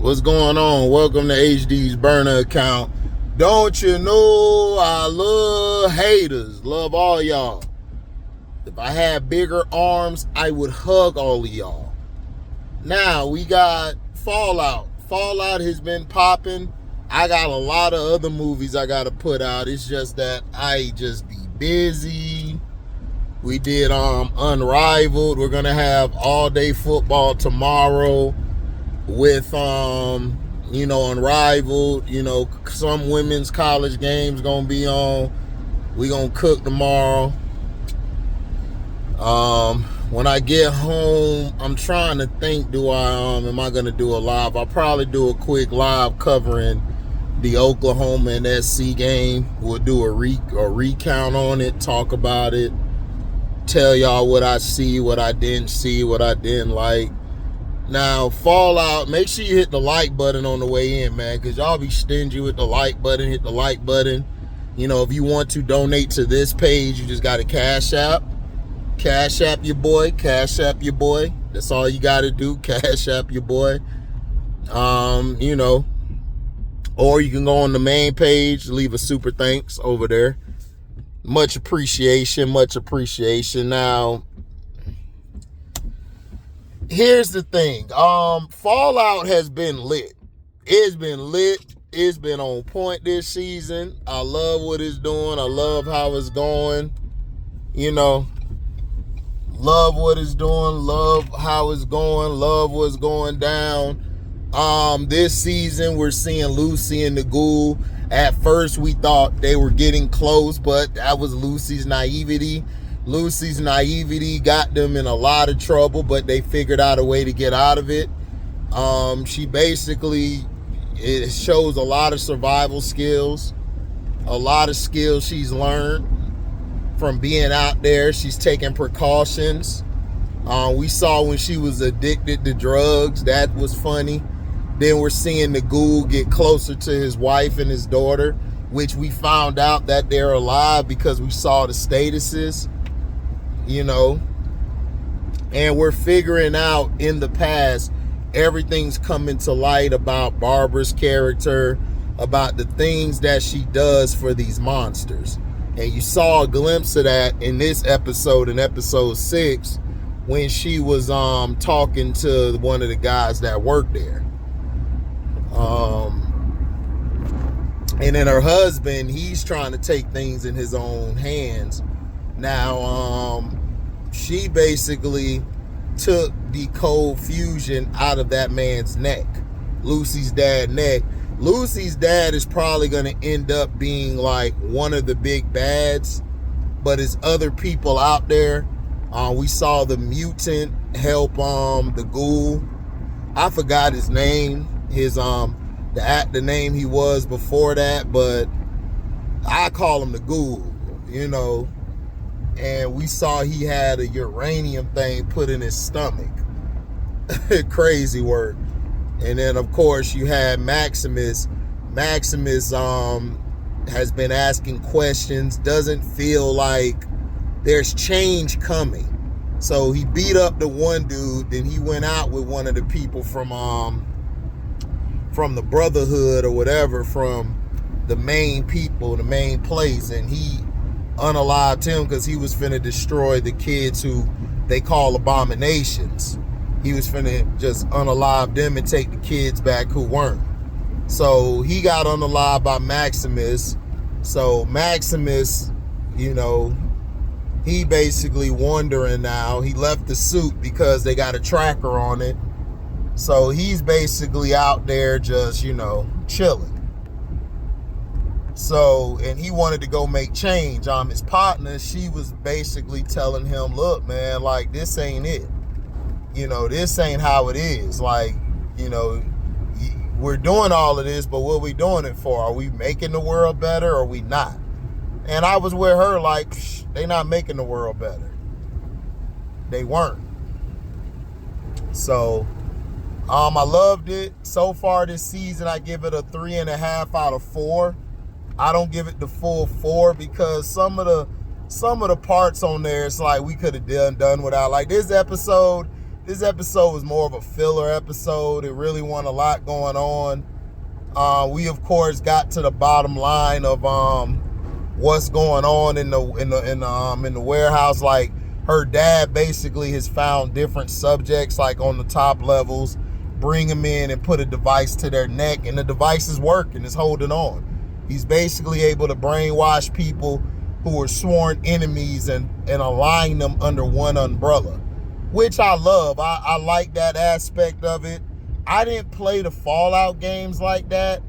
What's going on? Welcome to HD's burner account. Don't you know I love haters? Love all y'all. If I had bigger arms, I would hug all of y'all. Now we got Fallout. Fallout has been popping. I got a lot of other movies I got to put out. It's just that I just be busy. We did Unrivaled. We're gonna have all day football tomorrow with Unrivaled. Some women's college games gonna be on. We gonna cook tomorrow. When I get home, I'm trying to think, am I gonna do a live? I'll probably do a quick live covering the Oklahoma and SC game. We'll do a recount on it, talk about it, tell y'all what I see, what I didn't see, what I didn't like. Now, Fallout, make sure you hit the like button on the way in, man, because y'all be stingy with the like button. Hit the like button. If you want to donate to this page, you just got to Cash App your boy. That's all you got to do. Cash App your boy. Or you can go on the main page, leave a super thanks over there. Much appreciation. Now, here's the thing. Fallout has been lit. It's been lit. It's been on point this season. I love what it's doing. I love how it's going. Love what it's doing. Love how it's going. Love what's going down. This season, we're seeing Lucy and the Ghoul. At first, we thought they were getting close, but that was Lucy's naivety. Lucy's naivety got them in a lot of trouble, but they figured out a way to get out of it. It shows a lot of survival skills, a lot of skills she's learned from being out there. She's taking precautions. We saw when she was addicted to drugs. That was funny. Then we're seeing the Ghoul get closer to his wife and his daughter, which we found out that they're alive because we saw the statuses, and we're figuring out in the past, everything's coming to light about Barbara's character, about the things that she does for these monsters. And you saw a glimpse of that in this episode, in episode 6, when she was talking to one of the guys that worked there. And then her husband, he's trying to take things in his own hands. Now, she basically took the cold fusion out of that man's neck, Lucy's dad's neck. Lucy's dad is probably going to end up being like one of the big bads, but there's other people out there. We saw the mutant help the Ghoul. I forgot his name, the name he was before that, but I call him the Ghoul, and we saw he had a uranium thing put in his stomach. Crazy work. And then of course you had Maximus. Maximus has been asking questions, doesn't feel like there's change coming. So he beat up the one dude, then he went out with one of the people from the Brotherhood or whatever, from the main people, the main place, and he unalived him because he was finna destroy the kids who they call abominations. He was finna just unalive them and take the kids back who weren't. So he got unalived by Maximus. So Maximus, he basically wandering now. He left the suit because they got a tracker on it. So he's basically out there just, chilling. So, and he wanted to go make change. His partner, she was basically telling him, look, man, like, this ain't it. This ain't how it is. Like, we're doing all of this, but what are we doing it for? Are we making the world better or are we not? And I was with her like, they not making the world better. They weren't. So, I loved it. So far this season, I give it a 3.5 out of 4. I don't give it the full 4 because some of the parts on there, it's like we could have done without. Like this episode, This episode was more of a filler episode. It really wasn't a lot going on. We of course got to the bottom line of what's going on in the warehouse. Like, her dad basically has found different subjects, like on the top levels, bring them in and put a device to their neck, and the device is working, it's holding on. He's basically able to brainwash people who are sworn enemies and align them under one umbrella, which I love. I like that aspect of it. I didn't play the Fallout games like that,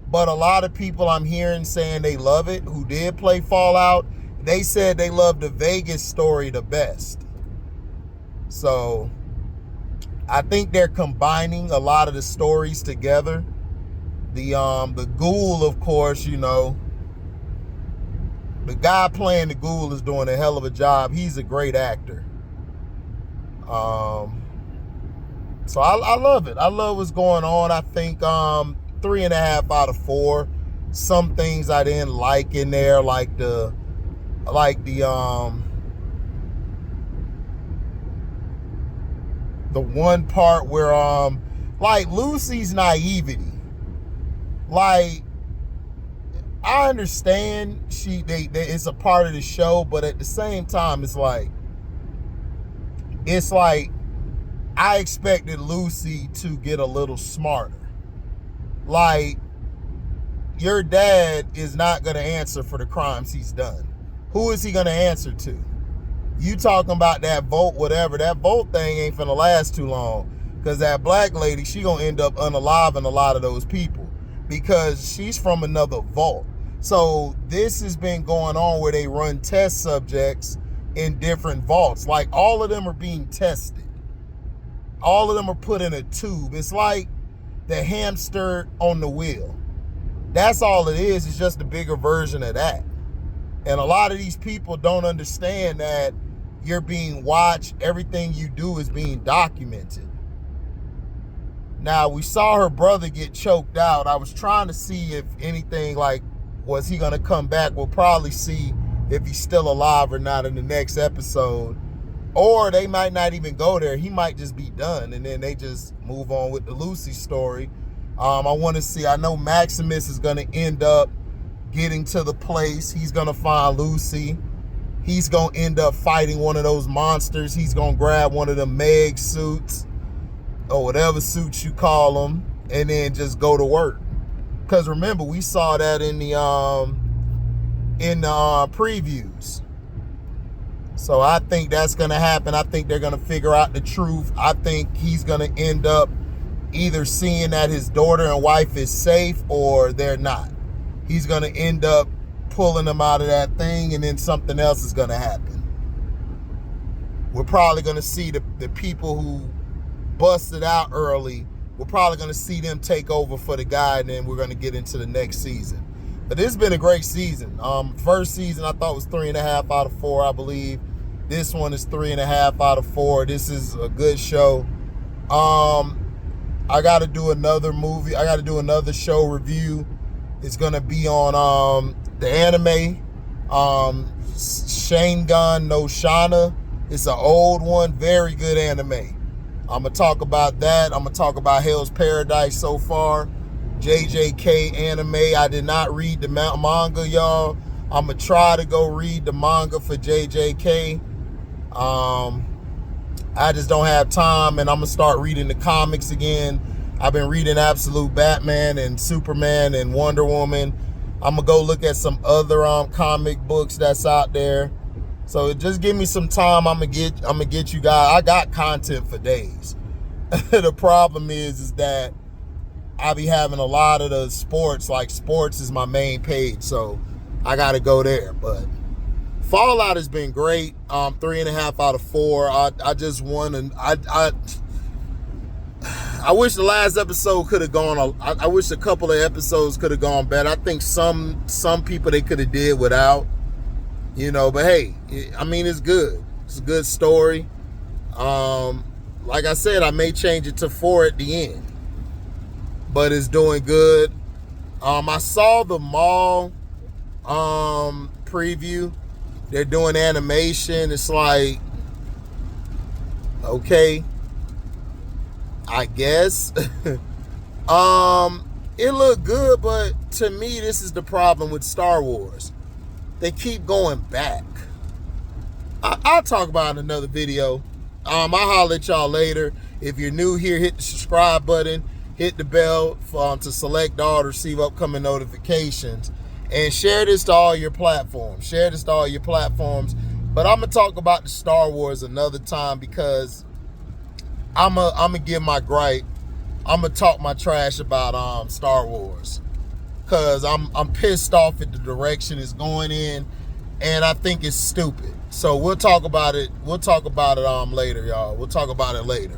but a lot of people I'm hearing saying they love it who did play Fallout. They said they loved the Vegas story the best. So I think they're combining a lot of the stories together. The ghoul, of course, you know, the guy playing the ghoul is doing a hell of a job. He's a great actor. So I love it. I love what's going on. I think 3.5 out of 4. Some things I didn't like in there, like the one part where like Lucy's naivety. Like, I understand it's a part of the show, but at the same time it's like I expected Lucy to get a little smarter. Like, your dad is not going to answer for the crimes he's done. Who is he going to answer to? You talking about that vote, whatever. That vote thing ain't finna last too long, because that black lady, she going to end up unaliving a lot of those people because she's from another vault. So this has been going on where they run test subjects in different vaults. Like, all of them are being tested. All of them are put in a tube. It's like the hamster on the wheel. That's all it is. It's just a bigger version of that. And a lot of these people don't understand that you're being watched. Everything you do is being documented. Now, we saw her brother get choked out. I was trying to see if anything, like, was he going to come back? We'll probably see if he's still alive or not in the next episode. Or they might not even go there. He might just be done, and then they just move on with the Lucy story. I want to see. I know Maximus is going to end up getting to the place. He's going to find Lucy. He's going to end up fighting one of those monsters. He's going to grab one of the Meg suits or whatever suits you call them, and then just go to work. Because remember, we saw that in the previews. So I think that's going to happen. I think they're going to figure out the truth. I think he's going to end up either seeing that his daughter and wife is safe or they're not. He's going to end up pulling them out of that thing, and then something else is going to happen. We're probably going to see the people who busted out early. We're probably going to see them take over for the guy, and then we're going to get into the next season. But this has been a great season. First season I thought was 3.5 out of 4, I believe. This one is 3.5 out of 4. This is a good show. I got to do another movie. I got to do another show review. It's going to be on the anime, Sharingan no Shana. It's an old one, very good anime. I'm going to talk about that. I'm going to talk about Hell's Paradise so far. JJK anime. I did not read the manga, y'all. I'm going to try to go read the manga for JJK. I just don't have time, and I'm going to start reading the comics again. I've been reading Absolute Batman and Superman and Wonder Woman. I'm going to go look at some other comic books that's out there. So just give me some time. I'm gonna get you guys. I got content for days. The problem is that I be having a lot of the sports. Like, sports is my main page, so I got to go there. But Fallout has been great. 3.5 out of 4. I just won, and I wish the last episode could have gone. I wish a couple of episodes could have gone better. I think some people they could have did without, you know. But hey, I mean, it's good. It's a good story. Like I said, I may change it to 4 at the end, but it's doing good. I saw the mall preview. They're doing animation. It's like, okay, I guess. It looked good, but to me, this is the problem with Star Wars. They keep going back. I'll talk about it in another video. I'll holler at y'all later. If you're new here, hit the subscribe button, hit the bell to select all to receive upcoming notifications, and share this to all your platforms. Share this to all your platforms. But I'm gonna talk about the Star Wars another time, because I'm gonna give my gripe. I'm gonna talk my trash about Star Wars, because I'm pissed off at the direction it's going in, and I think it's stupid. So we'll talk about it. We'll talk about it later, y'all. We'll talk about it later.